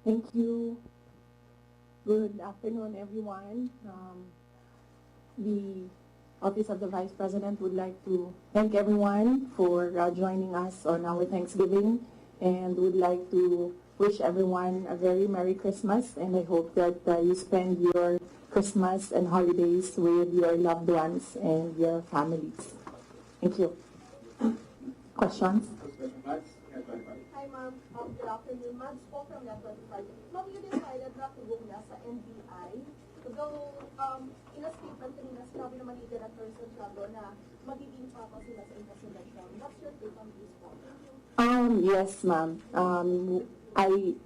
Thank you. Good afternoon, everyone. The Office of the Vice President would like to thank everyone for joining us on our Thanksgiving, and would like to wish everyone a very Merry Christmas, and I hope that you spend your Christmas and holidays with your loved ones and your families. Thank you. Questions? Hi, ma'am. Good afternoon. Mads po from Net25. Ma'am, you decided not to go na sa NBI. Though, in a statement kanina, sinabi naman ni Director Santiago na magiging papa sila sa investigation. What's your take on this po? Yes, ma'am.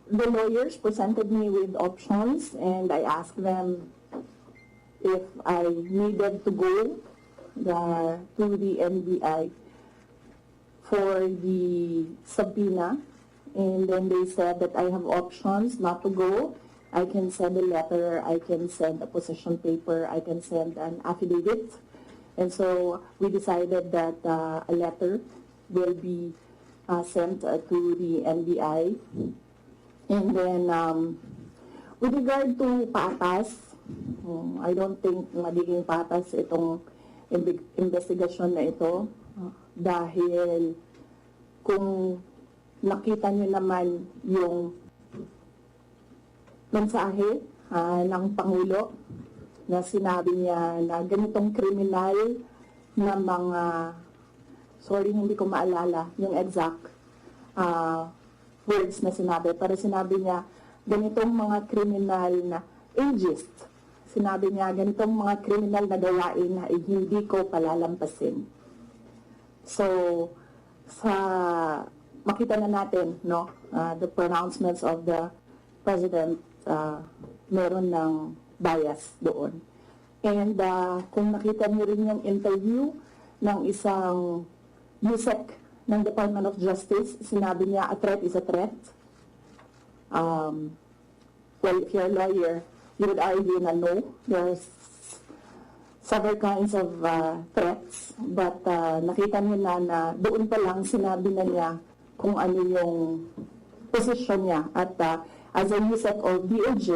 The lawyers presented me with options, and I asked them if I needed to go to the NBI for the subpoena, and then they said that I have options not to go. I can send a letter, I can send a position paper, I can send an affidavit. And so we decided that a letter will be sent to the NBI. And then with regard to patas, I don't think magiging patas itong investigasyon na ito, dahil kung nakita nyo naman yung mensahe ng Pangulo na sinabi niya na ganitong kriminal na mga, sorry hindi ko maalala yung exact words na sinabi, pero sinabi niya ganitong mga kriminal na ageist. Sinabi niya ganitong mga kriminal na gawain na hindi ko palalampasin. So, makita na natin, no, the pronouncements of the President, meron ng bias doon. And kung nakita niyo rin yung interview ng isang USEC ng Department of Justice, sinabi niya, a threat is a threat. Well, if you're a lawyer, you would argue na no, there's several kinds of threats, but nakita niyo na doon pa lang sinabi na niya kung ano yung position niya. At as a USEC of DOJ,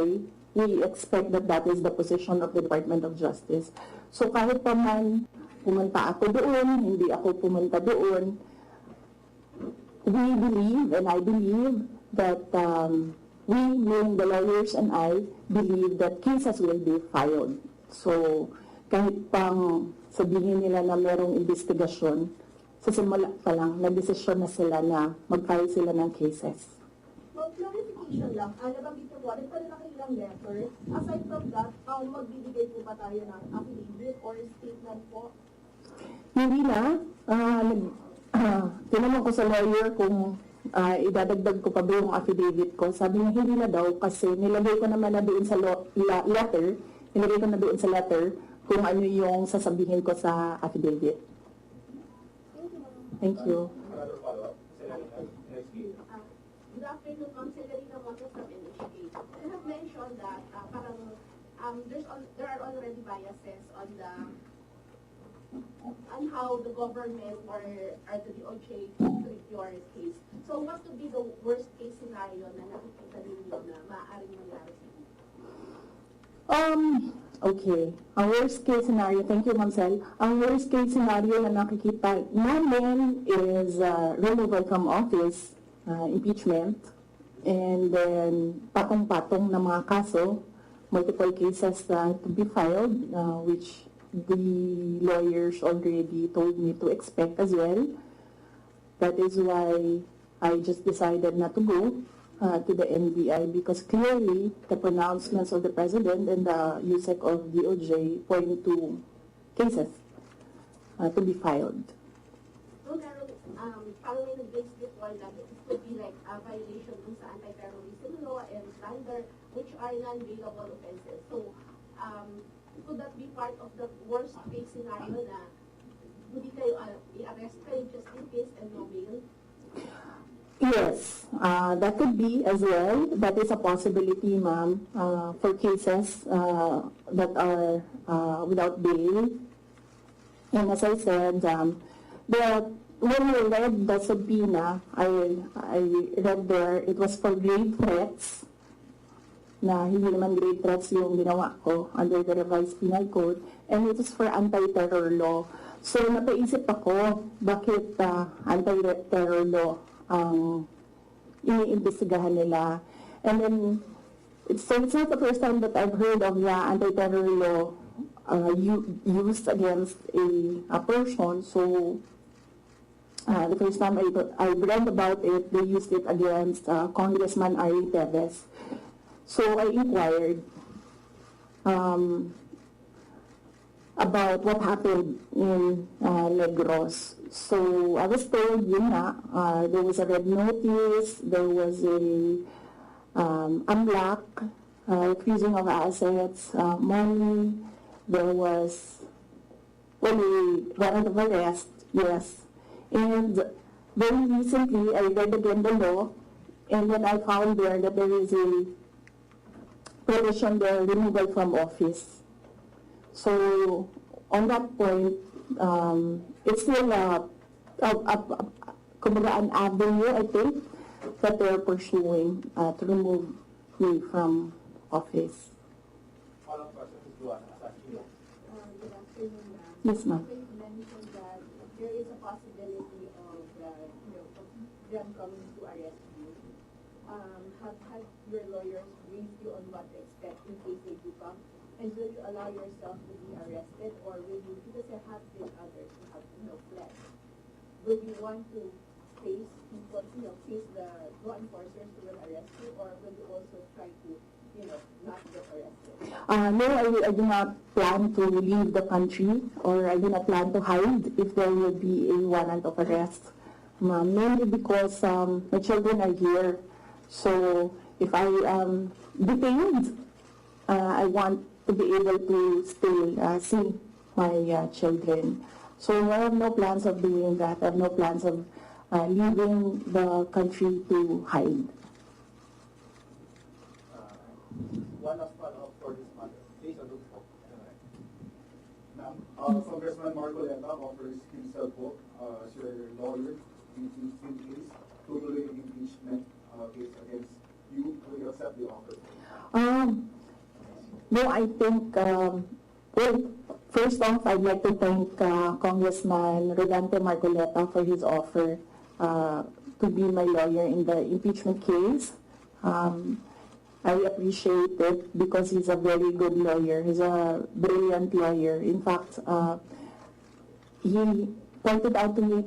we expect that that is the position of the Department of Justice. So kahit pa man pumunta ako doon, hindi ako pumunta doon, we believe, and I believe, that we, meaning the lawyers and I, believe that cases will be filed. So kahit pang sabihin nila na merong investigasyon, sa simula pa lang, nag-desisyon na sila na mag-file sila ng cases. Well, clarification lang. Nabanggit niyo po, nagpadala kayo ng letter. Aside from that, magbibigay po ba tayo ng affidavit or statement po? Hindi na. Tinanong ko sa lawyer kung idadagdag ko pa ba yung affidavit ko. Sabi niya hindi na daw kasi nilagay ko naman na doon sa letter, kung ano yung sasabihin ko sa affidavit. Thank you. Good afternoon, Ma'am Celerina Motos from NHK. You have mentioned that there are already biases on how the government or the DOJ treat your case. So what would be the worst case scenario na nakikita ninyo na maaaring mangyari sa inyo? Okay. Ang worst case scenario, thank you, Ma'am Cel. Ang worst case scenario na nakikita namin is removal from office, impeachment, and then patong-patong na mga kaso, multiple cases to be filed, which the lawyers already told me to expect as well. That is why I just decided not to go to the NBI, because clearly the pronouncements of the President and the USEC of DOJ point to cases to be filed. So, parang may nag-base before that it could be like a violation dun sa anti-terrorism law and standard, which are non-bailable offenses. So, could that be part of the worst case scenario na hindi kayo i-arrest kayo just in case and no bail? Yes, that could be as well. That is a possibility, ma'am, for cases that are without bail. And as I said, when we read the subpoena, I read there, it was for grave threats na hindi naman grave threats yung ginawa ko under the revised penal code, and it is for anti-terror law. So napaisip ako, bakit anti-terror law ang iniimbestigahan nila. And then, it's not the first time that I've heard of the anti-terror law used against a person. So, the first time I read about it, they used it against Congressman Ari Teves. So, I inquired about what happened in Negros. So, I was told, there was a red notice, there was a unlock, freezing of assets, money, there was a warrant of arrest, yes. And very recently, I read again the law, and then I found there that there is a provision there, removal from office. So, on that point, it's still kumbaga an avenue, I think, that they're pursuing to remove me from office. Follow-up question is Luana. Good afternoon, ma'am. Yes, ma'am. You mentioned that there is a possibility of them coming to arrest you. Have your lawyers briefed you on what to expect in case they do come? And will you allow yourself to be arrested, or will you, because there have been others who have fled, will you want to face people, face the law enforcers who will arrest you, or will you also try to, not get arrested? No, I do not plan to leave the country, or I do not plan to hide if there will be a warrant of arrest. Mainly because my children are here. So if I am detained, I want to be able to still see my children. So I have no plans of doing that. I have no plans of leaving the country to hide. One last follow-up for this matter. Please, Adult. Ma'am, Congressman Marcoleta offers himself as your lawyer in case tutuloy yung impeachment case against you. Will you accept the offer? No, I think, well, first off, I'd like to thank Congressman Rodante Marcoleta for his offer to be my lawyer in the impeachment case. I appreciate it because he's a very good lawyer. He's a brilliant lawyer. In fact, he pointed out to me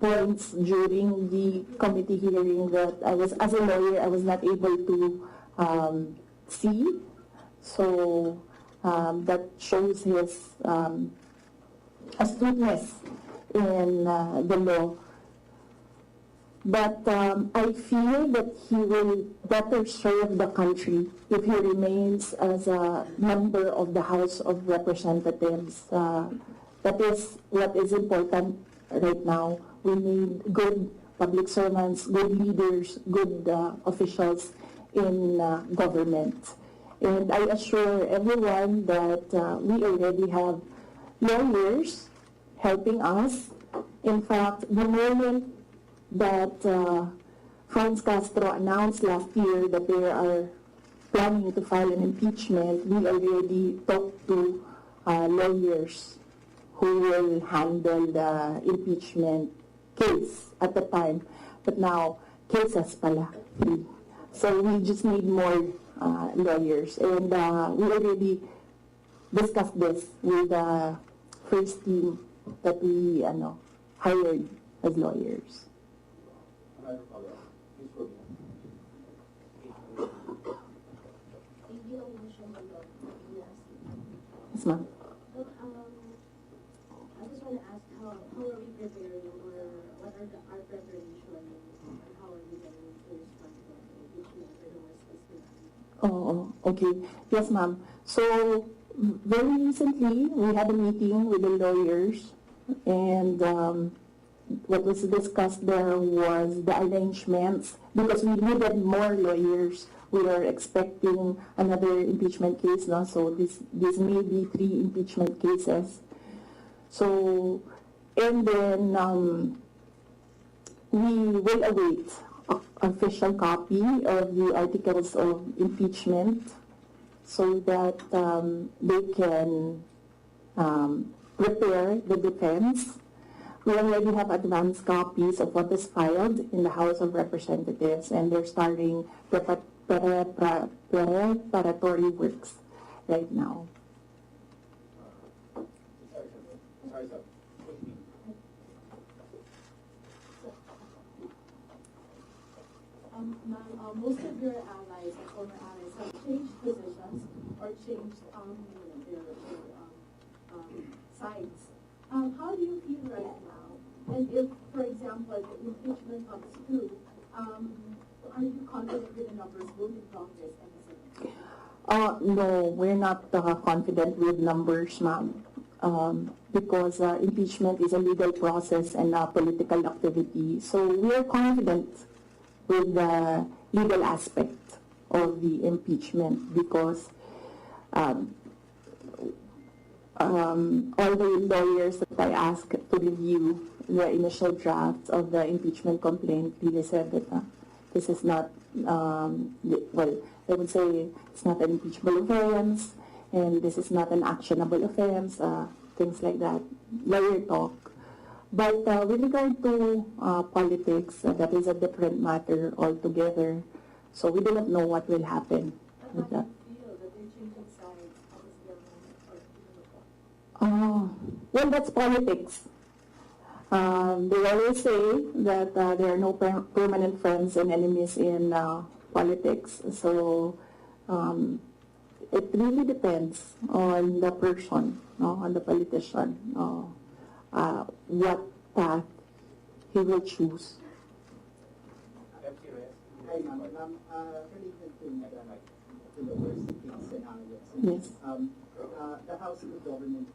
points during the committee hearing that as a lawyer, I was not able to see. So that shows his astuteness in the law. But I feel that he will better serve the country if he remains as a member of the House of Representatives. That is what is important right now. We need good public servants, good leaders, good officials in government. And I assure everyone that we already have lawyers helping us. In fact, the moment that Franz Castro announced last year that they are planning to file an impeachment, we already talked to lawyers who will handle the impeachment case at the time. But now, cases pala. So we just need more lawyers. And we already discussed this with the first team that we hired as lawyers. Another follow-up. Please go ahead. Yes, ma'am. I just want to ask how are we preparing, or what are our preparation, and how are we going to respond to the impeachment for the worst case scenario? Oh, okay. Yes, ma'am. So, very recently, we had a meeting with the lawyers, and what was discussed there was the arrangements, because we needed more lawyers. We are expecting another impeachment case now, so this may be 3 impeachment cases. So, and then we will await official copy of the articles of impeachment so that they can prepare the defense. We already have advanced copies of what is filed in the House of Representatives, and they're starting preparatory works right now. Sorry, sir. Most of your allies and former allies have changed positions or changed their sides. How do you feel right now? And if, for example, the impeachment comes through, are you confident with the numbers both in Congress and the Senate? No, we're not confident with numbers, ma'am, because impeachment is a legal process and a political activity. So we are confident with the legal aspect of the impeachment because all the lawyers that I asked to review the initial draft of the impeachment complaint really said that this is not, well, they would say it's not an impeachable offense and this is not an actionable offense, things like that, lawyer talk. But with regard to politics, that is a different matter altogether. So we do not know what will happen with that. Well, that's politics. They always say that there are no permanent friends and enemies in politics. So it really depends on the person, no, on the politician, what path he will choose. Hi, ma'am. Related to the worst case scenario. Yes. The House of Government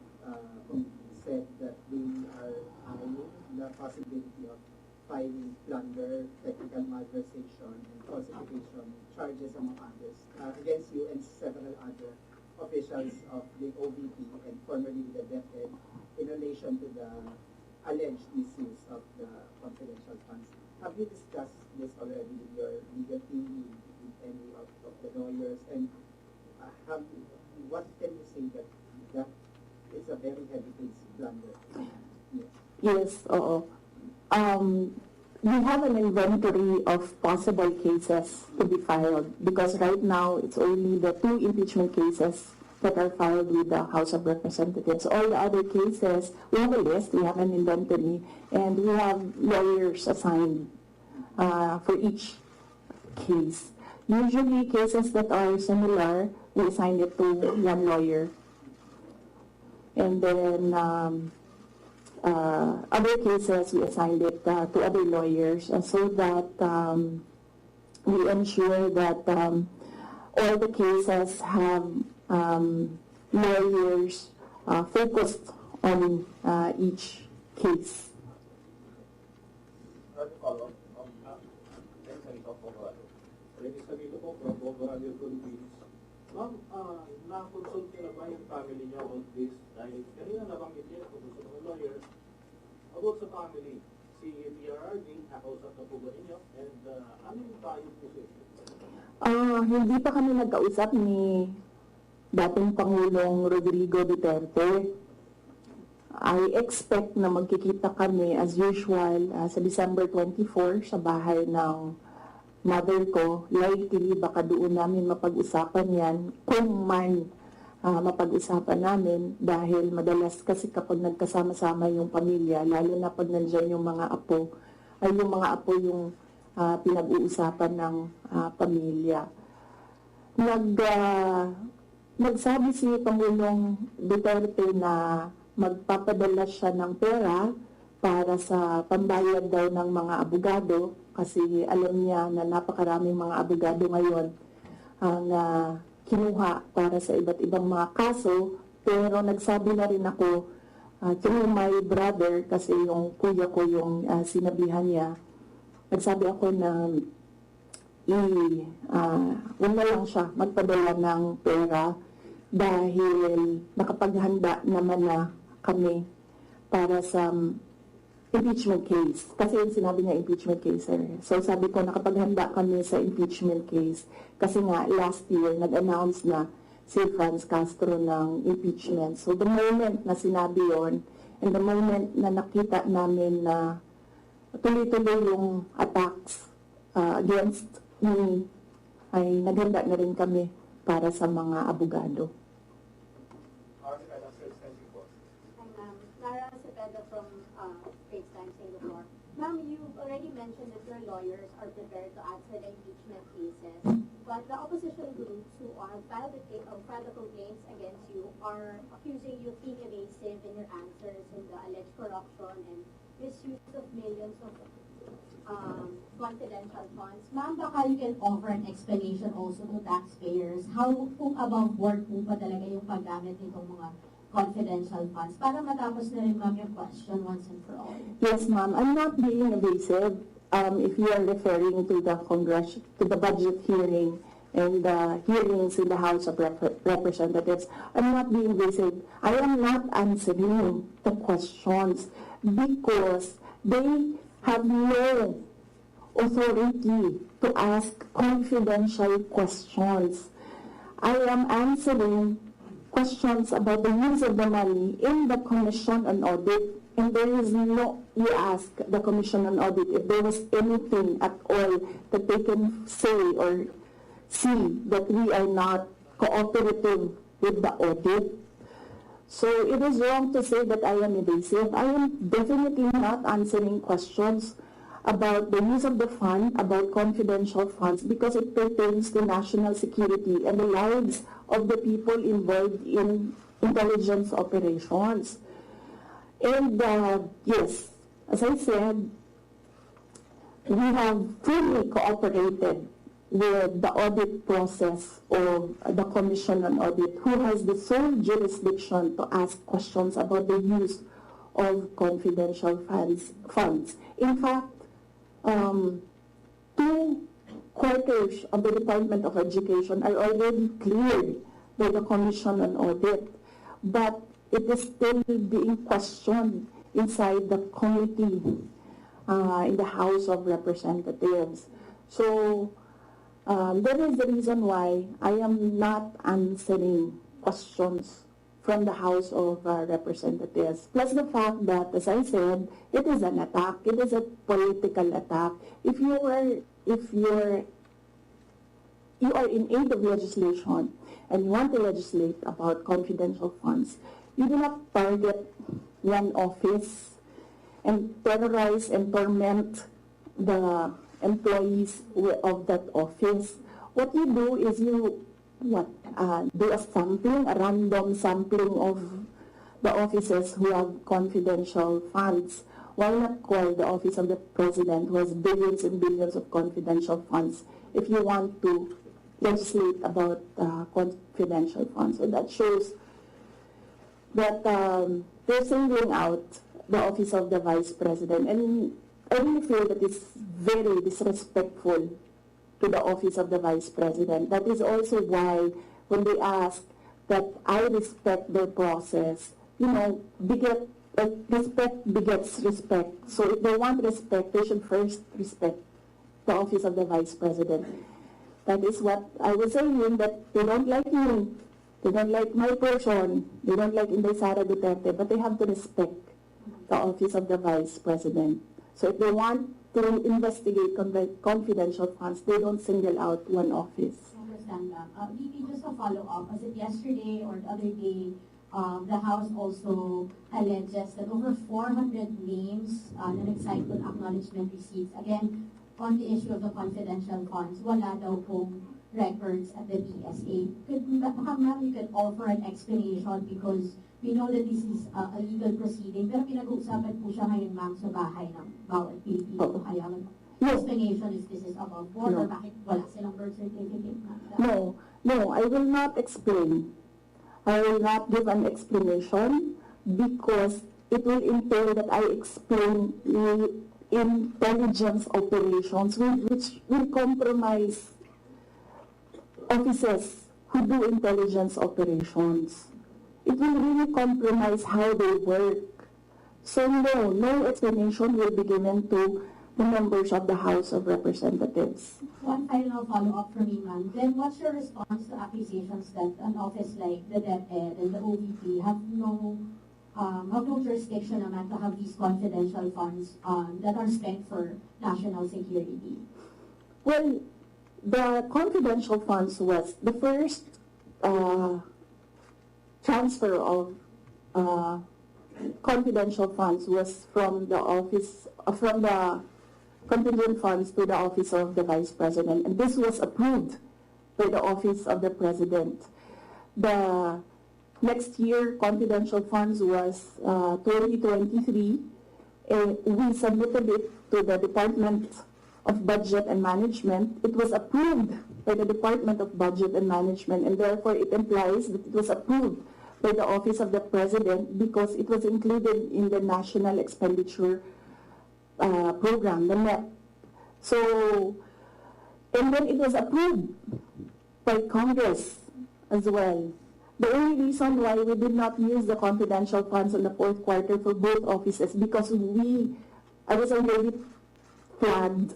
said that they are eyeing the possibility of filing plunder, technical malversation, and falsification charges, among others, against you and several other officials of the OVP and formerly the DepEd in relation to the alleged misuse of the confidential funds. Have you discussed this already with your legal team, with any of the lawyers, and what can you say that it's a very heavy case blunder? Yes. Yes, oo. We have an inventory of possible cases to be filed because right now it's only the 2 impeachment cases that are filed with the House of Representatives. All the other cases, we have a list, we have an inventory, and we have lawyers assigned for each case. Usually cases that are similar, we assign it to one lawyer. And then other cases, we assigned it to other lawyers so that we ensure that all the cases have lawyers focused on each case. Ma'am, na-consult niyo na ba yung family niyo about this? Dahil kanina nabanggit niyo kung gusto ng lawyer about sa family. Si PRRD, nakausap na po ba ninyo? And ano yung tayo po sa ito? Hindi pa kami nagkausap ni dating Pangulong Rodrigo Duterte. I expect na magkikita kami as usual sa December 24 sa bahay ng mother ko. Likely baka doon namin mapag-usapan yan kung man mapag-usapan namin dahil madalas kasi kapag nagkasama-sama yung pamilya, lalo na pag nandiyan yung mga apo, ay yung mga apo yung pinag-uusapan ng pamilya. Nagsabi si Pangulong Duterte na magpapadala siya ng pera para sa pambayad daw ng mga abogado kasi alam niya na napakaraming mga abogado ngayon ang kinuha para sa iba't ibang mga kaso. Pero nagsabi na rin ako through my brother, kasi yung kuya ko yung sinabihan niya, nagsabi ako na huwag na lang siya magpadala ng pera dahil nakapaghanda naman na kami para sa impeachment case. Kasi yung sinabi niya impeachment case, sir. So sabi ko, nakapaghanda kami sa impeachment case. Kasi nga, last year, nag-announce na si Franz Castro ng impeachment. So the moment na sinabi yon, and the moment na nakita namin na tuloy-tuloy yung attacks against me, ay naghanda na rin kami para sa mga abogado. I'm Sara Duterte from Straits Times, Singapore. Ma'am, you've already mentioned that your lawyers are prepared to answer the impeachment cases, but the opposition groups who filed the complaints against you are accusing you of being evasive in your answers in the alleged corruption and misuse of millions of confidential funds. Ma'am, baka you can offer an explanation also to taxpayers how kung above board po pa talaga yung paggamit nitong mga confidential funds para matapos na rin, ma'am, yung question once and for all. Yes, ma'am. I'm not being evasive. If you are referring to the budget hearing and the hearings in the House of Representatives, I'm not being evasive. I am not answering the questions because they have no authority to ask confidential questions. I am answering questions about the use of the money in the Commission on Audit, and there is no, you ask the Commission on Audit if there was anything at all that they can say or see that we are not cooperative with the audit. So it is wrong to say that I am evasive. I am definitely not answering questions about the use of the fund, about confidential funds, because it pertains to national security and the lives of the people involved in intelligence operations. And yes, as I said, we have fully cooperated with the audit process of the Commission on Audit, who has the sole jurisdiction to ask questions about the use of confidential funds. In fact, 2 quarters of the Department of Education are already cleared by the Commission on Audit, but it is still being questioned inside the committee in the House of Representatives. So that is the reason why I am not answering questions from the House of Representatives. Plus the fact that, as I said, it is an attack. It is a political attack. If you are in aid of legislation and you want to legislate about confidential funds, you do not target one office and terrorize and torment the employees of that office. What you do is you do a sampling, a random sampling of the offices who have confidential funds. Why not call the office of the president, who has billions and billions of confidential funds, if you want to legislate about confidential funds? So that shows that they're singling out the office of the vice president, and I really feel that it's very disrespectful to the office of the vice president. That is also why when they ask that I respect their process, respect begets respect. So if they want respect, they should first respect the office of the vice president. That is what I was saying, that they don't like me, they don't like my person, they don't like Inday Sara Duterte, but they have to respect the office of the vice president. So if they want to investigate confidential funds, they don't single out one office. I understand, ma'am. VP, just a follow-up. Was it yesterday or the other day, the House also alleges that over 400 names na nag-cite on acknowledgement receipts, again, on the issue of the confidential funds, wala daw pong records at the DSA. Ma'am, you could offer an explanation because we know that this is a legal proceeding, pero pinag-uusapan po siya ngayon, ma'am, sa bahay ng bawat Pilipino. Kaya explanation is this is above board, or bakit wala silang birth certificate, ma'am? No, I will not explain. I will not give an explanation because it will entail that I explain intelligence operations which will compromise officers who do intelligence operations. It will really compromise how they work. So no explanation will be given to the members of the House of Representatives. One final follow-up from me, ma'am. Then what's your response to accusations that an office like the DepEd and the OVP have no jurisdiction naman to have these confidential funds that are spent for national security? Well, the confidential funds was the first transfer of confidential funds was from the office, from the contingent funds to the office of the Vice President, and this was approved by the office of the President. The next year confidential funds was 2023, and we submitted it to the Department of Budget and Management. It was approved by the Department of Budget and Management, and therefore it implies that it was approved by the Office of the President because it was included in the National Expenditure Program, the NEP. So, and then it was approved by Congress as well. The only reason why we did not use the confidential funds in the fourth quarter for both offices because I was already flagged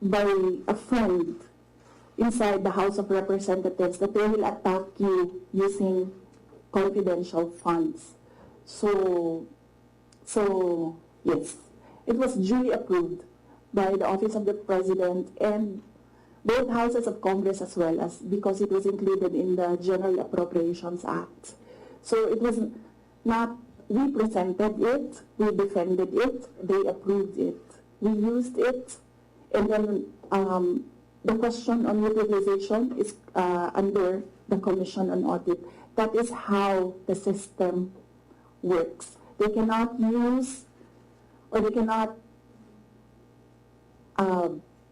by a friend inside the House of Representatives that they will attack you using confidential funds. So yes, it was duly approved by the Office of the President and both houses of Congress as well as because it was included in the General Appropriations Act. So it was not, we presented it, we defended it, they approved it, we used it, and then the question on utilization is under the Commission on Audit. That is how the system works. They cannot use or they cannot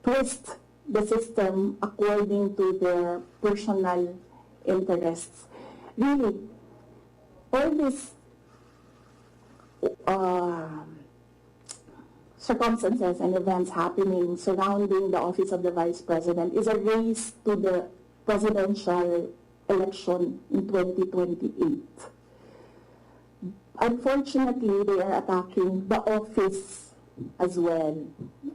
twist the system according to their personal interests. Really, all these circumstances and events happening surrounding the office of the Vice President is a race to the presidential election in 2028. Unfortunately, they are attacking the office as well.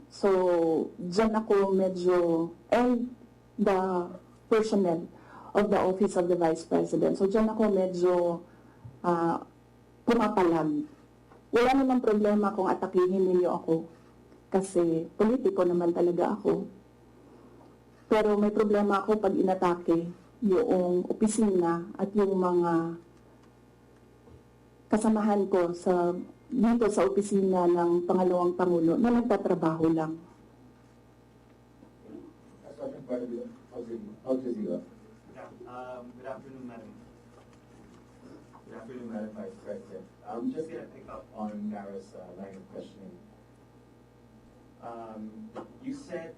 So, dyan ako medyo, and the personnel of the office of the Vice President. So, dyan ako medyo pumapalag. Wala namang problema kung atakihin ninyo ako kasi politiko naman talaga ako. Pero may problema ako pag inatake yung opisina at yung mga kasamahan ko dito sa opisina ng Pangalawang Pangulo na nagtatrabaho lang. Good afternoon, Madam. Good afternoon, Madam Vice President. I'm just going to pick up on Nara's line of questioning. You said,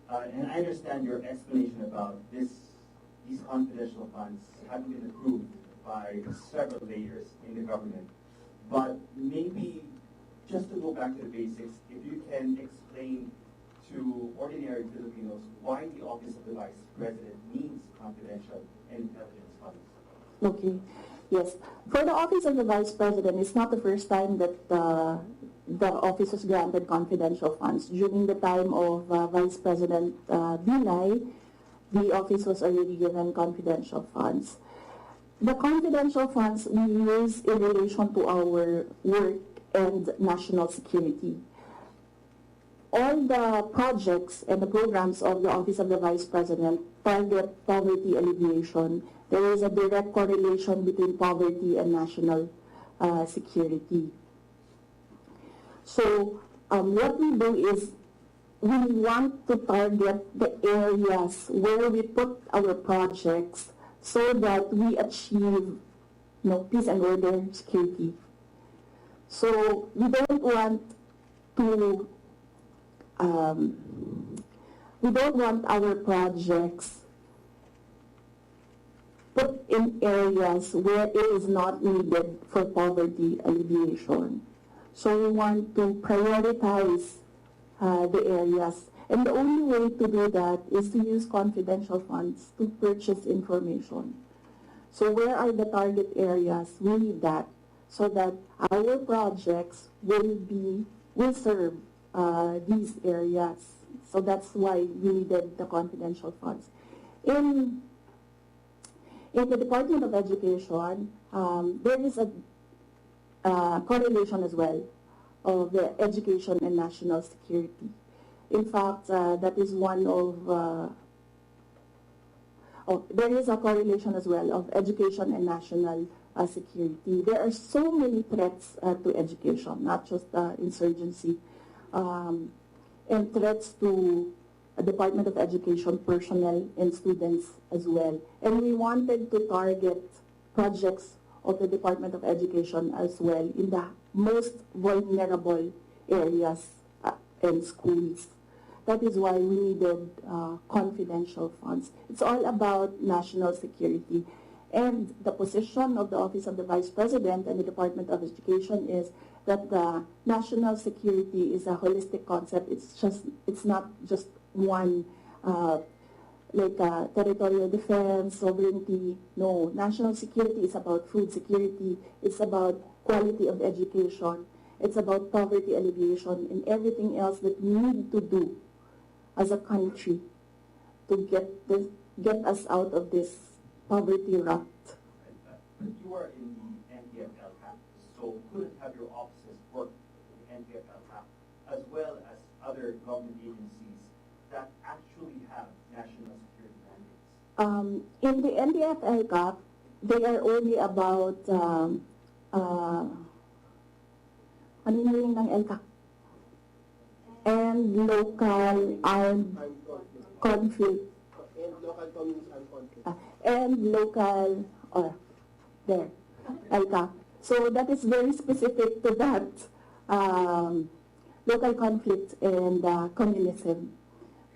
and I understand your explanation about these confidential funds having been approved by several layers in the government. But maybe, just to go back to the basics, if you can explain to ordinary Filipinos why the Office of the Vice President needs confidential and intelligence funds. Okay. Yes. For the Office of the Vice President, it's not the first time that the office was granted confidential funds. During the time of Vice President Binay, the office was already given confidential funds. The confidential funds we use in relation to our work and national security. All the projects and the programs of the Office of the Vice President target poverty alleviation. There is a direct correlation between poverty and national security. So what we do is we want to target the areas where we put our projects so that we achieve peace and order, security. So we don't want to we don't want our projects put in areas where it is not needed for poverty alleviation. So we want to prioritize the areas. And the only way to do that is to use confidential funds to purchase information. So where are the target areas? We need that. so that our projects will serve these areas. So that's why we needed the confidential funds. In the Department of Education, there is a correlation as well of the education and national security. In fact, that is one of there is a correlation as well of education and national security. There are so many threats to education, not just insurgency, and threats to Department of Education personnel and students as well. And we wanted to target projects of the Department of Education as well in the most vulnerable areas and schools. That is why we needed confidential funds. It's all about national security. And the position of the Office of the Vice President and the Department of Education is that the national security is a holistic concept. It's not just one, like territorial defense, sovereignty. No, national security is about food security. It's about quality of education. It's about poverty alleviation and everything else that we need to do as a country to get us out of this poverty rut. But you are in the NPFL camp, so couldn't have your offices work in the NPFL camp as well as other government agencies that actually have national security mandates? In the NDFL CAP, they are only about ano yung ng LCAP? And local armed conflict. And local community and conflict. And local, there, LCAP. So that is very specific to that local conflict and communism.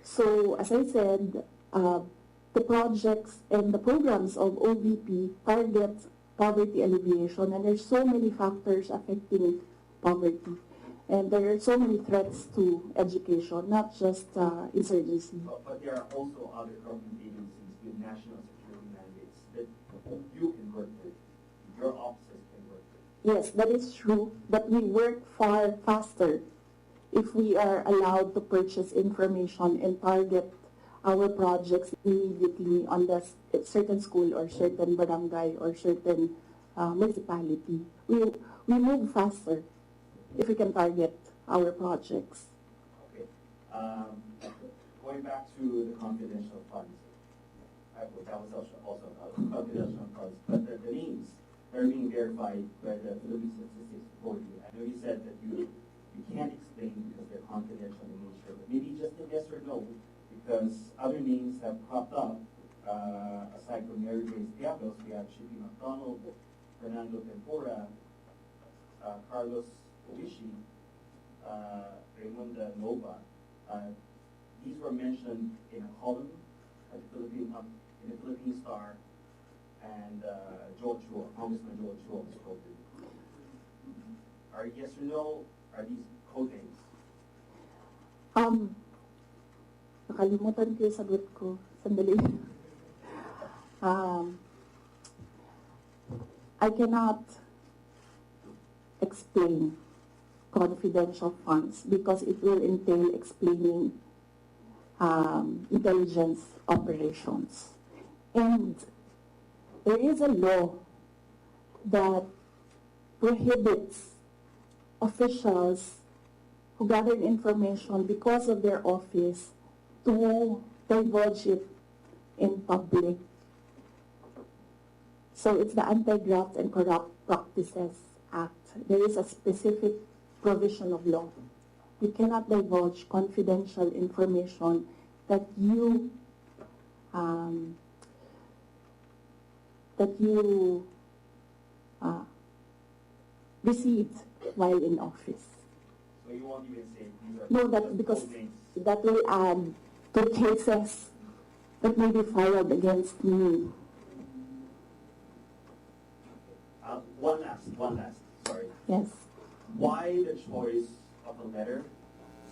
So as I said, the projects and the programs of OVP target poverty alleviation, and there's so many factors affecting poverty. And there are so many threats to education, not just insurgency. But there are also other government agencies with national security mandates that you can work with, your offices can work with. Yes, that is true, but we work far faster if we are allowed to purchase information and target our projects immediately on the certain school or certain barangay or certain municipality. We move faster if we can target our projects. Okay. Going back to the confidential funds, that was also confidential funds, but the names are being verified by the Philippine Statistics Authority. I know you said that you can't explain because they're confidential in nature, but maybe just a yes or no, because other names have cropped up, aside from Mary Grace Diablos. We have Chippy McDonald, Fernando Tempora, Carlos Oishi, Raymond Nova. These were mentioned in a column at the in the Philippine Star, and Joel Chua, Congressman Joel Chua was quoted. Are yes or no, are these code names? Nakalimutan ko yung sagot ko. Sandali. I cannot explain confidential funds because it will entail explaining intelligence operations. And there is a law that prohibits officials who gather information because of their office to divulge it in public. So it's the Anti-Graft and Corrupt Practices Act. There is a specific provision of law. You cannot divulge confidential information that you received while in office. So you won't even say these are No, that because code names? that will add to cases that may be filed against me. One last, sorry. Yes. Why the choice of a letter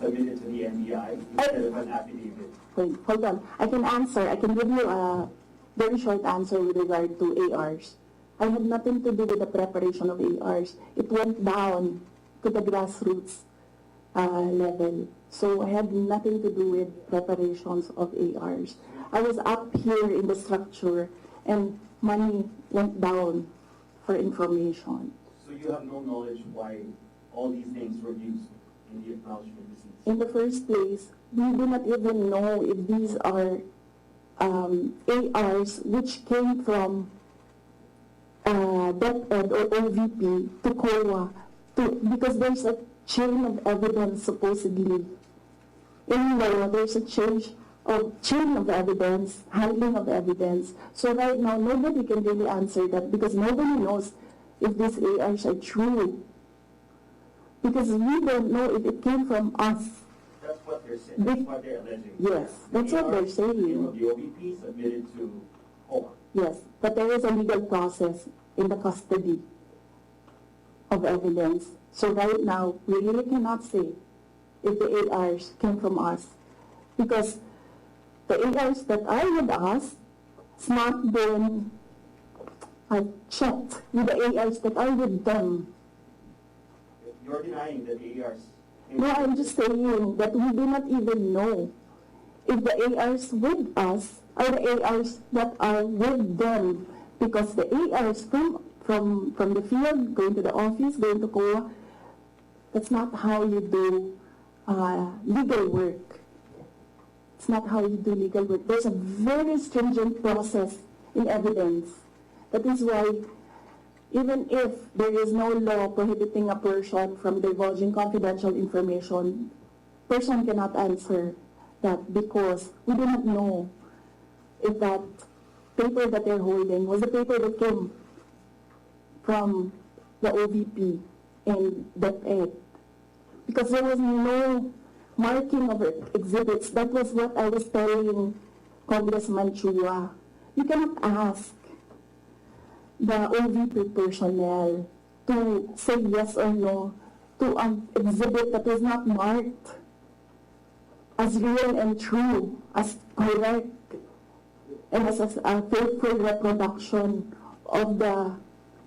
submitted to the NBI instead of an affidavit? Wait, hold on. I can answer. I can give you a very short answer with regard to ARs. I had nothing to do with the preparation of ARs. It went down to the grassroots level. So I had nothing to do with preparations of ARs. I was up here in the structure and money went down for information. So you have no knowledge why all these names were used in the acknowledgement receipts? In the first place, we do not even know if these are ARs which came from DepEd or OVP to COA, because there's a chain of evidence supposedly. In law, there's a chain of evidence, handling of evidence. So right now, nobody can really answer that because nobody knows if these ARs are true. Because we don't know if it came from us. That's what they're saying. That's what they're alleging. Yes, that's what they're saying. The OVP submitted to COA. Yes, but there is a legal process in the custody of evidence. So right now, we really cannot say if the ARs came from us. Because the ARs that I would ask, it's not been checked with the ARs that are with them. You're denying that the ARs... No, I'm just saying that we do not even know if the ARs with us are the ARs that are with them. Because the ARs from the field, going to the office, going to COA, that's not how you do legal work. It's not how you do legal work. There's a very stringent process in evidence. That is why even if there is no law prohibiting a person from divulging confidential information, person cannot answer that because we do not know if that paper that they're holding was the paper that came from the OVP and DepEd. Because there was no marking of exhibits. That was what I was telling Congressman Chua. You cannot ask the OVP personnel to say yes or no to an exhibit that is not marked as real and true, as correct, and as a faithful reproduction of the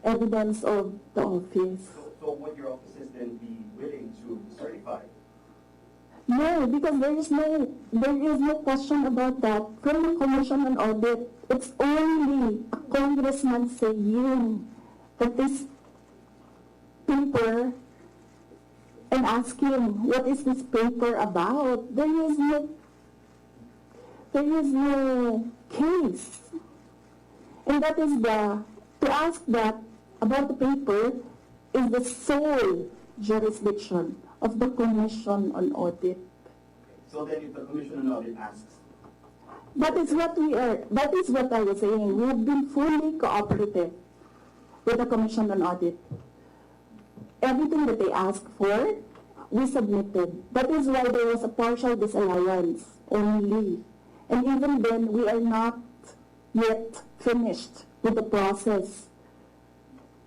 evidence of the office. So would your offices then be willing to certify? No, because there is no question about that. From the Commission on Audit, it's only a congressman saying that this paper and asking what is this paper about. There is no case. And that is to ask that about the paper is the sole jurisdiction of the Commission on Audit. So then if the Commission on Audit asks... That is what I was saying. We have been fully cooperative with the Commission on Audit. Everything that they asked for, we submitted. That is why there was a partial disallowance only. And even then, we are not yet finished with the process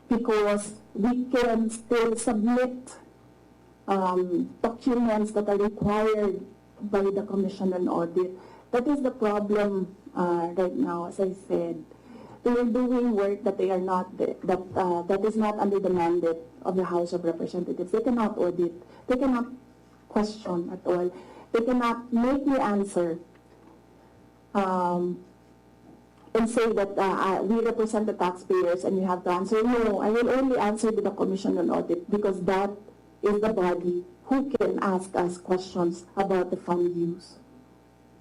because we can still submit documents that are required by the Commission on Audit. That is the problem right now, as I said. They are doing work that they are not that is not under the mandate of the House of Representatives. They cannot audit. They cannot question at all. They cannot make me answer and say that we represent the taxpayers and you have to answer. No, I will only answer to the Commission on Audit because that is the body who can ask us questions about the fund use.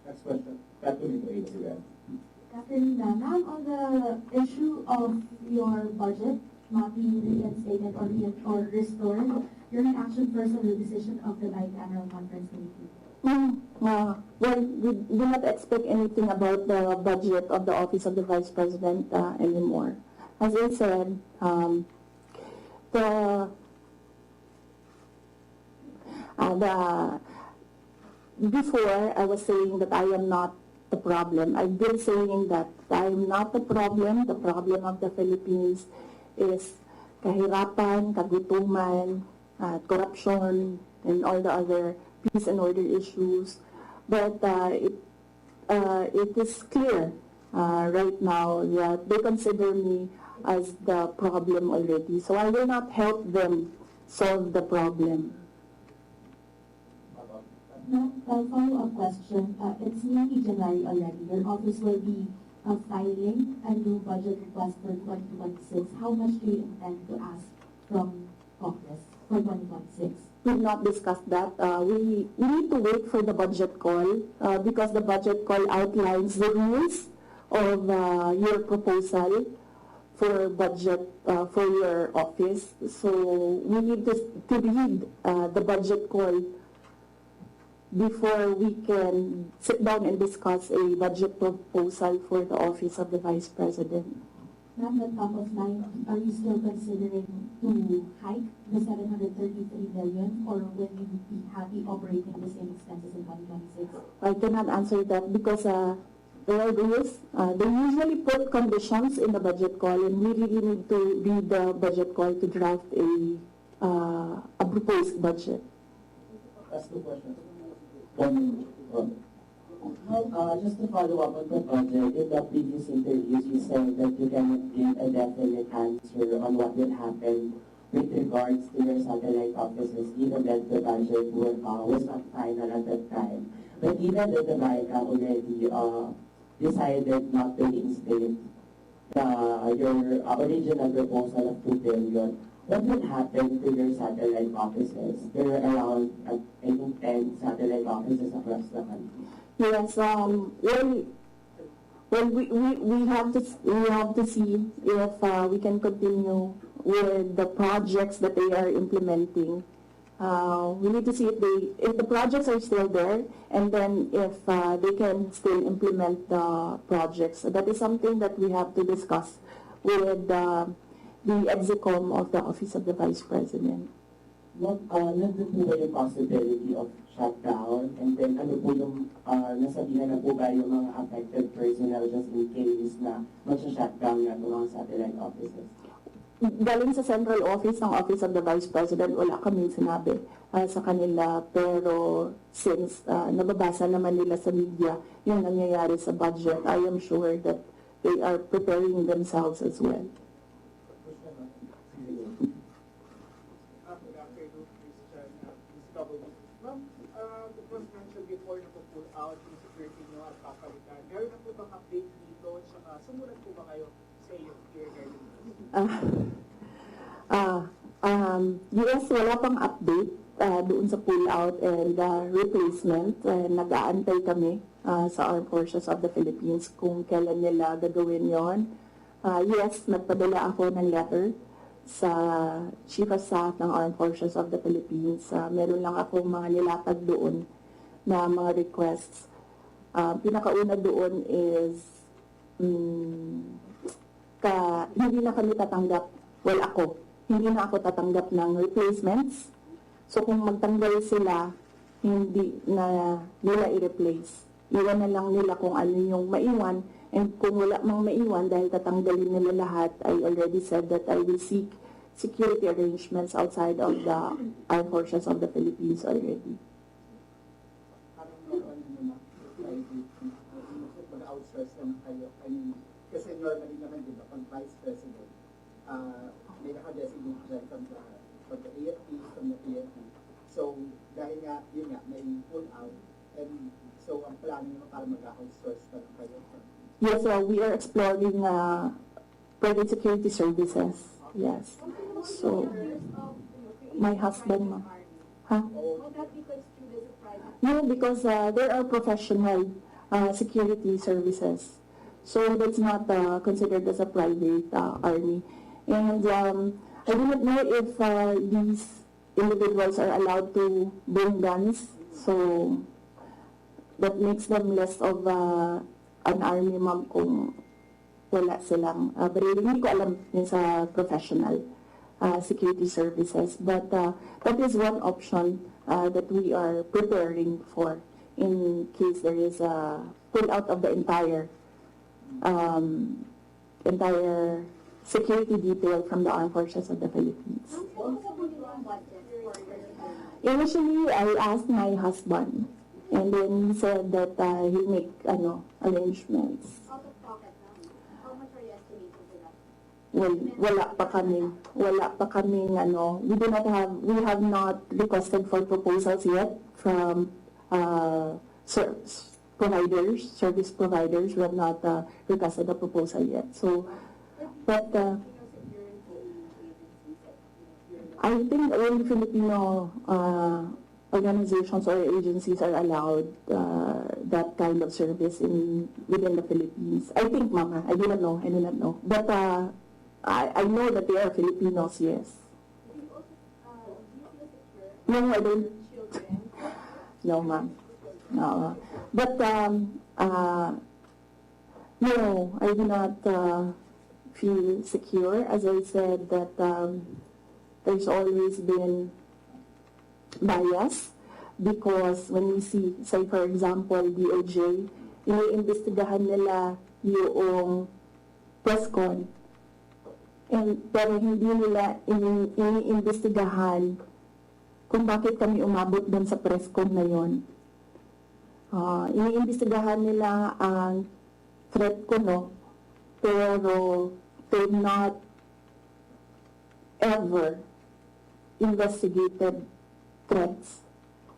Next question. Back to me to AWM. Captain, ma'am, on the issue of your budget not being reinstated or restored, your reaction first on the decision of the bicameral conference committee? Well, we do not expect anything about the budget of the Office of the Vice President anymore. As I said, before I was saying that I am not the problem. I've been saying that I am not the problem. The problem of the Philippines is kahirapan, kagutuman, corruption, and all the other peace and order issues. But it is clear right now that they consider me as the problem already. So I will not help them solve the problem. Ma'am, a follow-up question. It's nearly January already. Your office will be filing a new budget request for 2026. How much do you intend to ask from Congress for 2026? We've not discussed that. We need to wait for the budget call because the budget call outlines the rules of your proposal for budget for your office. So we need to read the budget call before we can sit down and discuss a budget proposal for the Office of the Vice President. Ma'am, at top of mind, are you still considering to hike the 733 million, or will you be happy operating the same expenses in 2026? I cannot answer that because there are rules. They usually put conditions in the budget call, and we really need to read the budget call to draft a proposed budget. Ask the question. Just to follow up on the budget, in the previous interviews, you said that you cannot give a definite answer on what will happen with regards to your satellite offices, given that the budget was not final at that time. But given that the Balita already decided not to reinstate your original proposal of 2 billion, what will happen to your satellite offices? There are around, I think, 10 satellite offices across the country. Yes. We have to see if we can continue with the projects that they are implementing. We need to see if the projects are still there, and then if they can still implement the projects. That is something that we have to discuss with the execom of the Office of the Vice President. Nandun po ba yung possibility of shutdown? And then ano po yung nasabihan na po ba yung mga affected personnel just in case na mag-shutdown na itong mga satellite offices? Galing sa central office ng Office of the Vice President, wala kaming sinabi sa kanila. Pero since nababasa naman nila sa media yung nangyayari sa budget, I am sure that they are preparing themselves as well. Ma'am, it was mentioned before na po-pull out yung security nyo at papalitan. Meron na po bang update dito? Tsaka sumunod po ba kayo sa iyo regarding Yes, wala pang update doon sa pull-out and replacement. Nag-aantay kami sa Armed Forces of the Philippines kung kailan nila gagawin yon. Yes, nagpadala ako ng letter sa Chief of Staff ng Armed Forces of the Philippines. Meron lang akong mga nilatag doon na mga requests. Pinakauna doon is hindi na kami tatanggap, hindi na ako tatanggap ng replacements. So kung magtanggal sila, hindi na nila i-replace. Iwan na lang nila kung ano yung maiwan. And kung wala mang maiwan dahil tatanggalin nila lahat, I already said that I will seek security arrangements outside of the Armed Forces of the Philippines already. Mag-outsource naman kayo. I mean, kasi normally naman, di ba, pag Vice President, may naka-designate dyan from the AFP, from the PFP. So, dahil nga, yun nga, may pull out, and so, ang plano nyo para mag-outsource na kayo. Yes, we are exploring private security services. Yes. So, my husband, ma'am. Huh? Would that be construed as a private? No, because there are professional security services. So that's not considered as a private army. And I do not know if these individuals are allowed to bring guns. So that makes them less of an army, ma'am, kung wala silang baril. Hindi ko alam yun sa professional security services. But that is one option that we are preparing for in case there is a pull out of the entire security detail from the Armed Forces of the Philippines. Initially, I asked my husband, and then he said that he'll make arrangements. Out of pocket now. How much are you estimating for that? wala pa kaming ano, we have not requested for proposals yet from service providers. We have not requested a proposal yet. So, but I think only Filipino organizations or agencies are allowed that kind of service within the Philippines. I think, Mama, I do not know. But I know that they are Filipinos, yes. No, I don't. No, ma'am. No. But, no, I do not feel secure. As I said, that there's always been bias because when we see, say for example, DOJ, iniimbestigahan nila yung press con. Pero hindi nila iniimbestigahan kung bakit kami umabot doon sa press con na yun. Iniimbestigahan nila ang threat ko, no? Pero they've not ever investigated threats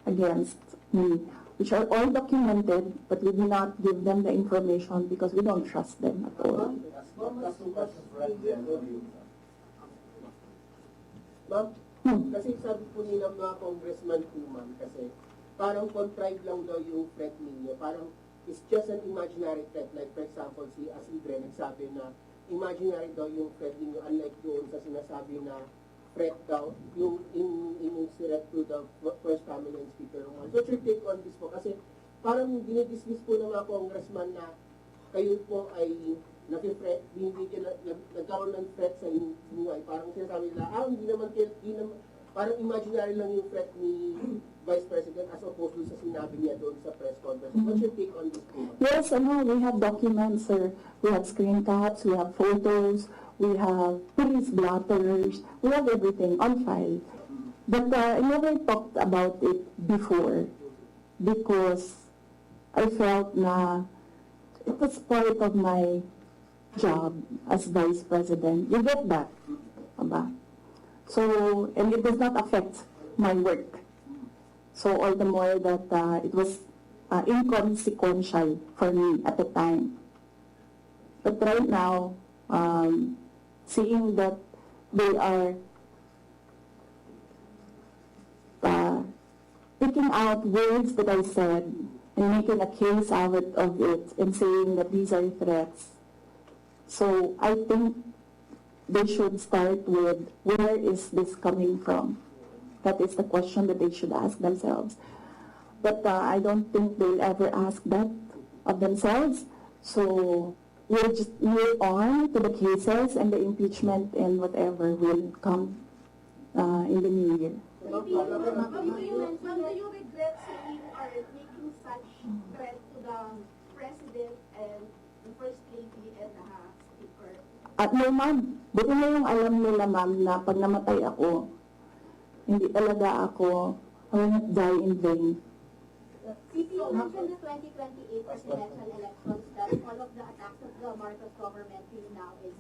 against me, which are all documented, but we do not give them the information because we don't trust them at all. Ma'am, kasi sabi po nila mga congressman po, ma'am, kasi parang contrived lang daw yung threat ninyo. Parang it's just an imaginary threat. Like for example, si Asidre nagsabi na imaginary daw yung threat ninyo, unlike doon sa sinasabi na threat daw, yung threat to the First Family and Speaker. What's your take on this po? Kasi parang dinidismiss po ng mga congressman na kayo po ay nagkaroon ng threat sa inyong buhay. Parang sinasabi nila, hindi naman, parang imaginary lang yung threat ni Vice President as opposed to sa sinabi niya doon sa press conference. What's your take on this? Yes, we have documents, sir. We have screen caps, we have photos, we have police blotters, we have everything on file. But I never talked about it before because I felt na it was part of my job as Vice President. You get that? Aba? So, and it does not affect my work. So, all the more that it was inconsequential for me at the time. But right now, seeing that they are picking out words that I said and making a case out of it and saying that these are threats. So I think they should start with, where is this coming from? That is the question that they should ask themselves. But I don't think they'll ever ask that of themselves. So we'll just move on to the cases and the impeachment and whatever will come in the new year. Do you regret saying or making such threat to the President and the First Lady and the Speaker? No, ma'am. Buti na yung alam nila, ma'am, na pag namatay ako, hindi talaga ako, I will not die in vain. You mentioned the 2028 presidential elections that all of the attacks of the Marcos government now is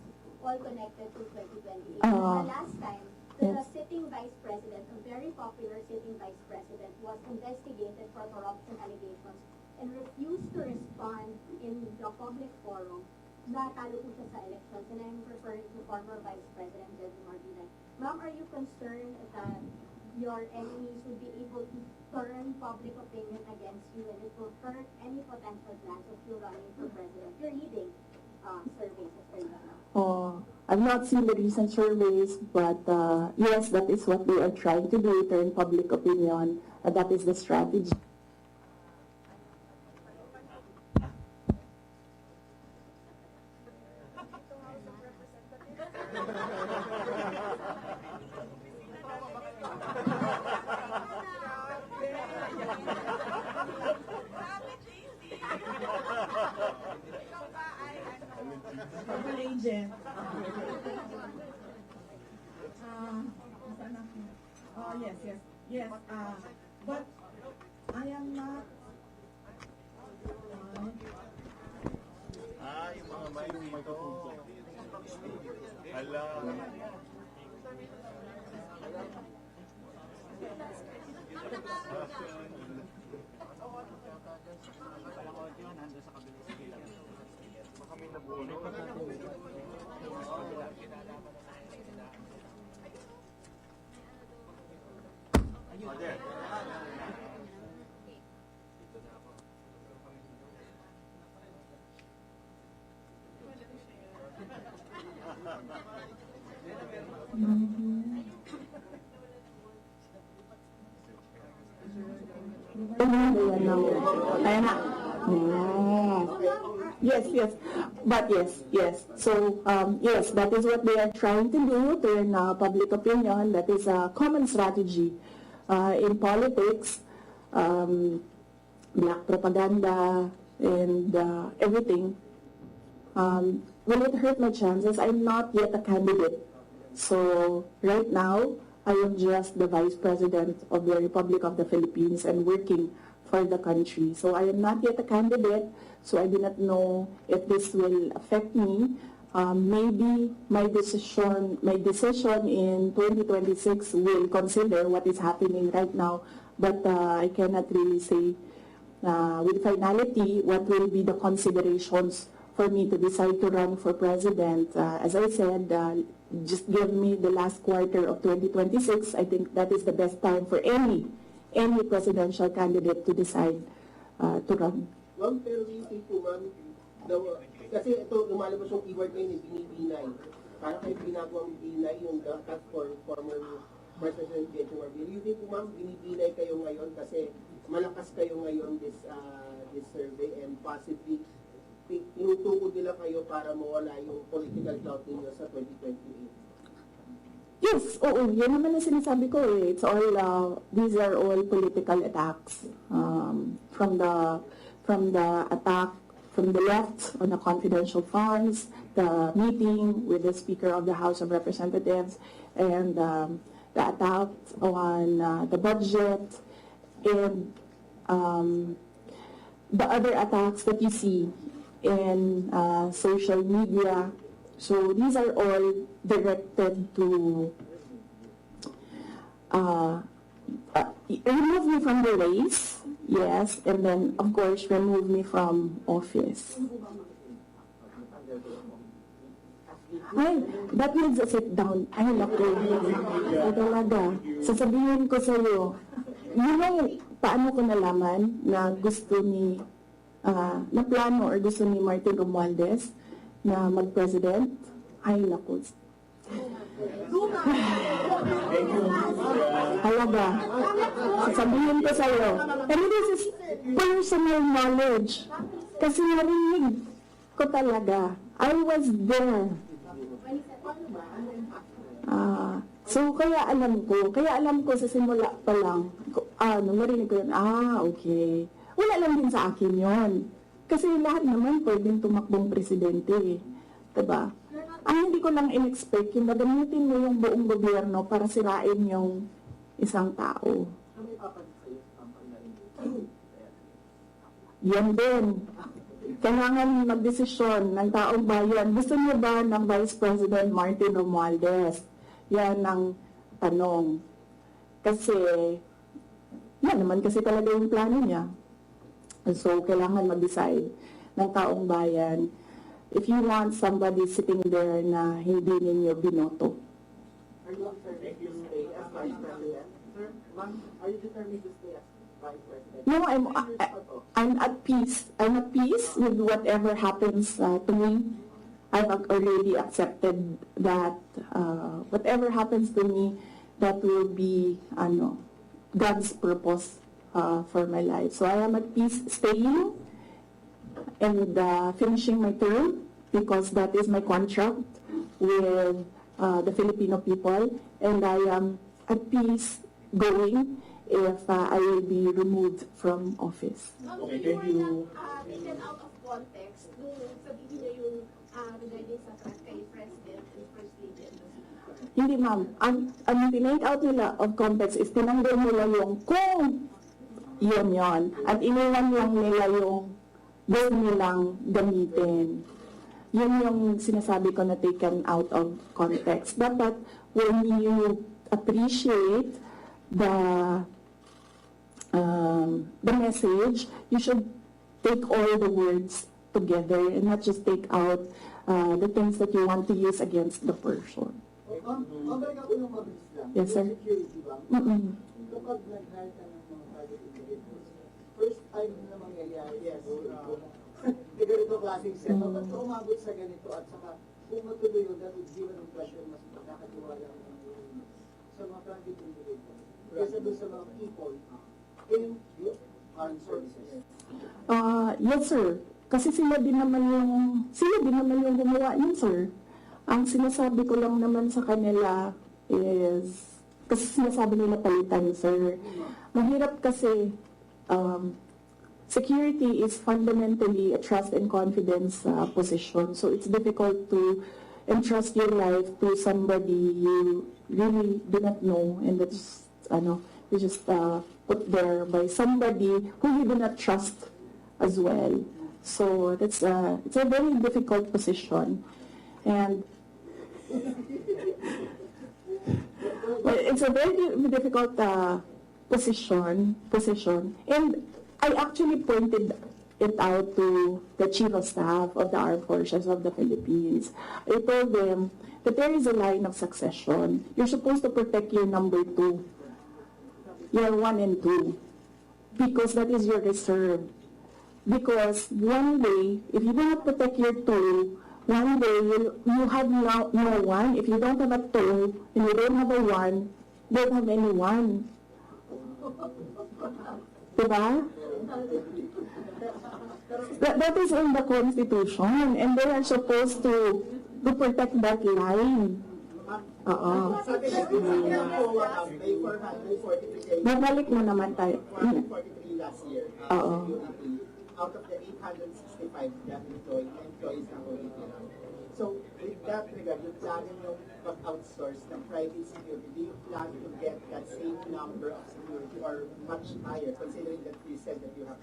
all connected to 2028. The last time, the sitting vice president, a very popular sitting vice president, was investigated for corruption allegations and refused to respond in the public forum. Natalo po siya sa elections, and I'm referring to former Vice President Jesse Martinez. Ma'am, are you concerned that your enemies will be able to turn public opinion against you and it will hurt any potential plans of you running for president? You're leading surveys as well now. I've not seen the recent surveys, but yes, that is what they are trying to do, turn public opinion. That is the strategy. Agent. Yes. But I am not. Yung mga may Ayan na. Yes, yes. But yes. So, yes, that is what they are trying to do, turn public opinion. That is a common strategy in politics. Black propaganda and everything. Will it hurt my chances? I'm not yet a candidate. So, right now, I am just the Vice President of the Republic of the Philippines and working for the country. So I am not yet a candidate, so I do not know if this will affect me. Maybe my decision in 2026 will consider what is happening right now, but I cannot really say with finality what will be the considerations for me to decide to run for president. As I said, just give me the last quarter of 2026. I think that is the best time for any presidential candidate to decide to run. Ma'am, pero isip po ma'am, kasi ito, lumalabas yung keyword ngayon, binibinay. Para kayo ginagawang binay yung task for former President Benjamin. You think po ma'am, binibinay kayo ngayon kasi malakas kayo ngayon this survey and possibly tinutukod nila kayo para mawala yung political clout ninyo sa 2028? Yes, oo. Yan naman ang sinasabi ko eh. It's all, these are all political attacks. From the attack from the left on the confidential funds, the meeting with the Speaker of the House of Representatives, and the attack on the budget, and the other attacks that you see in social media. So these are all directed to remove me from the race, yes, and then of course remove me from office. Ay, that needs a sit down. Ay, naku. Ay, talaga. Sasabihin ko sa'yo, yun ang paano ko nalaman na gusto ni na plano or gusto ni Martin Romualdez na mag-president. Ay, naku. Halaga. Sasabihin ko sa'yo. And this is personal knowledge. Kasi narinig ko talaga. I was there. So, kaya alam ko sa simula pa lang, narinig ko yun, okay. Wala lang din sa akin yon. Kasi lahat naman pwedeng tumakbong presidente eh. Diba? Ang hindi ko lang in-expect yung gagamitin mo yung buong gobyerno para sirain yung isang tao. Yan din. Kailangan magdesisyon ng taong bayan. Gusto niyo ba ng Vice President Martin Romualdez? Yan ang tanong. Kasi, yan naman kasi talaga yung plano niya. So, kailangan mag-decide ng taong bayan if you want somebody sitting there na hindi ninyo binoto. Are you determined to stay as Vice President? Sir, ma'am, are you determined to stay as Vice President? No, I'm at peace. I'm at peace with whatever happens to me. I've already accepted that whatever happens to me, that will be God's purpose for my life. So I am at peace staying and finishing my term because that is my contract with the Filipino people, and I am at peace going if I will be removed from office. Okay, thank you. Taken out of context, nung sabihin niyo yung regarding sa threat kay President and First Lady and the Speaker. Hindi ma'am, ang tinake out nila of context is tinanggal nila yung kung yon at iniwan lang nila yung gusto nilang gamitin. yun yung sinasabi ko na taken out of context. Dapat when you appreciate the message, you should take all the words together and not just take out the things that you want to use against the person. Babalik ako ng mabilis lang. Yes, sir. Security ba? Mm-mm. Kapag nag-hire ka ng mga private individuals, first time na mangyayari, yes, may ganito klaseng setup. Ba't ka umabot sa ganito at saka kung matuloy yun, that would give an impression mas makakatiwala sa mga private individuals. Kesa doon sa mga people in the armed services. Yes, sir. Kasi sila din naman yung gumawa yun, sir. Ang sinasabi ko lang naman sa kanila is, kasi sinasabi nila palitan, sir. Mahirap kasi, security is fundamentally a trust and confidence position. So it's difficult to entrust your life to somebody you really do not know, and that's, you just put there by somebody who you do not trust as well. So that's it's a very difficult position, and it's a very difficult position, and I actually pointed it out to the Chief of Staff of the Armed Forces of the Philippines. I told them that there is a line of succession. You're supposed to protect your number 2, your 1 and 2, because that is your reserve. Because one day, if you do not protect your 2, one day you have no 1. If you don't have a 2 and you don't have a 1, you don't have any 1. Diba? That is in the Constitution, and they are supposed to protect that line. Babalik na naman tayo. 443 last year. Out of the 865 that employees ng Audit. So, with that regard, yung plan yung pag-outsource ng private security, do you plan to get that same number of security or much higher, considering that you said that you have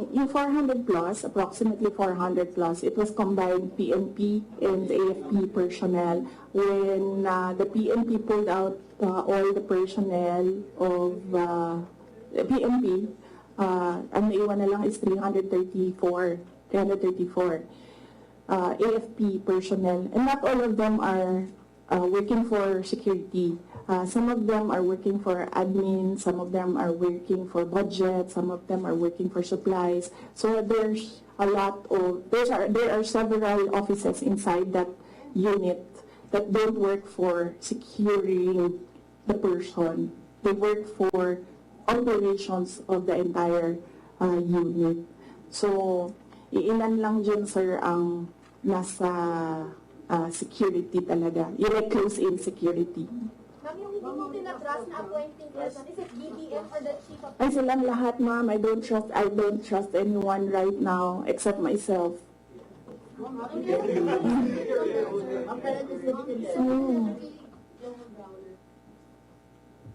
yung 400 plus, approximately 400 plus, it was combined PNP and AFP personnel. When the PNP pulled out all the personnel of PNP, ang naiwan na lang is 334 AFP personnel, and not all of them are working for security. Some of them are working for admin, some of them are working for budget, some of them are working for supplies. So there's a lot of, there are several offices inside that unit that don't work for securing the person. They work for operations of the entire unit. So, iilan lang dyan, sir, ang nasa security talaga. Yung like close-in security. Ma'am, yung hindi mo tinatras na appointing person, is it BDM or the chief of... Ay, silang lahat, ma'am. I don't trust anyone right now except myself.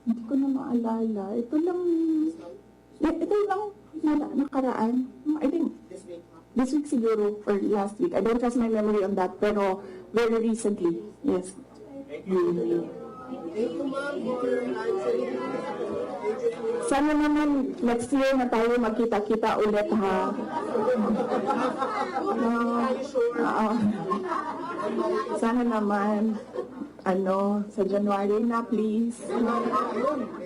Hindi ko na maalala. Ito lang nakaraan. I think this week siguro or last week. I don't trust my memory on that, pero very recently. Yes. Thank you. Sana naman next year na tayo magkita-kita ulit, ha? Sana naman sa January na, please.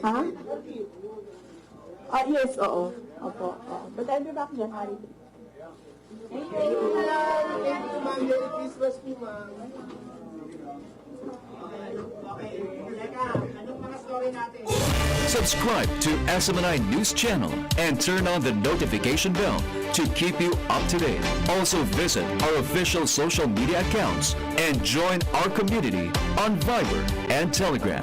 Ha? Yes, oo. Opo. But I'll be back January. Thank you, ma'am. Merry Christmas po, ma'am. Subscribe to SMNI News Channel and turn on the notification bell to keep you up to date. Also visit our official social media accounts and join our community on Viber and Telegram.